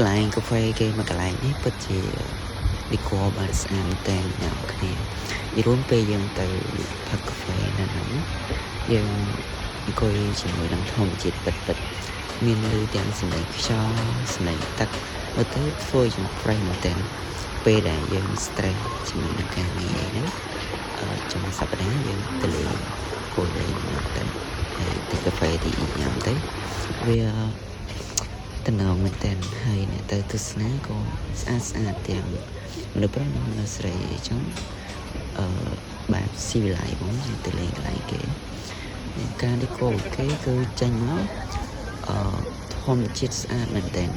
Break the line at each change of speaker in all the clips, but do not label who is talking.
កន្លែងកាហ្វេគេមួយកន្លែងនេះពិតជាឌីក័របានស្អាតតែអ្នកគ្នាយរួមពេលយើងទៅផឹកកាហ្វេនៅហ្នឹងយើងអង្គុយជាមួយនឹងធម្មជាតិពិតមានលឺទាំងសំឡេងខ្យល់សំឡេងទឹកមើលទៅធ្វើយើងប្រេះមែនទែនពេលដែលយើង stress ជាមួយនឹងការងារហ្នឹងចុងសប្តាហ៍យើងទៅលេងគួរលេងមែនទែនហើយទីកាហ្វេទីញ៉ាំទៅវាតំណងមែនទែនហើយអ្នកទៅទស្សនាក៏ស្អាតទាំងមនុស្សប្រុសនិងមនុស្សស្រីអញ្ចឹងបែបស៊ីវិល័យហ្មងយើងទៅលេងកន្លែងគេការឌីកូគេគឺចេញមកធម្មជាតិស្អាតមែនទែន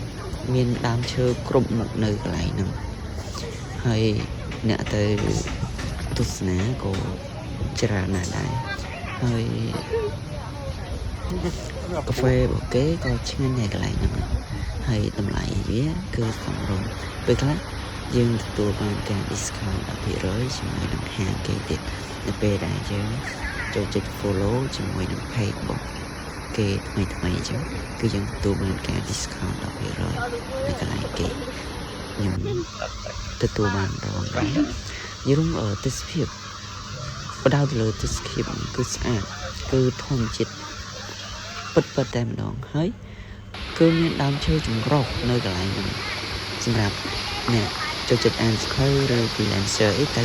មានដើមឈើគ្រប់មុខនៅកន្លែងហ្នឹងហើយអ្នកទៅទស្សនាក៏ច្រើនណាស់ដែរហើយកាហ្វេរបស់គេក៏ឆ្ងាញ់ដែរកន្លែងហ្នឹងហើយតម្លៃវាគឺសមរម្យពេលខ្លះយើងទទួលបានការ discount 10% ជាមួយនឹងហាងគេទៀតនៅពេលដែលយើងចូលចុច follow ជាមួយនឹង page របស់គេថ្មីអញ្ចឹងគឺយើងទទួលបានការ discount 10% នៅកន្លែងគេខ្ញុំទទួលបានដល់ដែរយល់ទេសភាពបដោតទៅលើទេសភាពគឺស្អាតគឺធម្មជាតិពិតតែម្ដងហើយគឺមានដើមឈើចម្រុះនៅកន្លែងហ្នឹងសម្រាប់អ្នកចូលចិត្តអានសៀវភៅឬ freelancer អីទៅ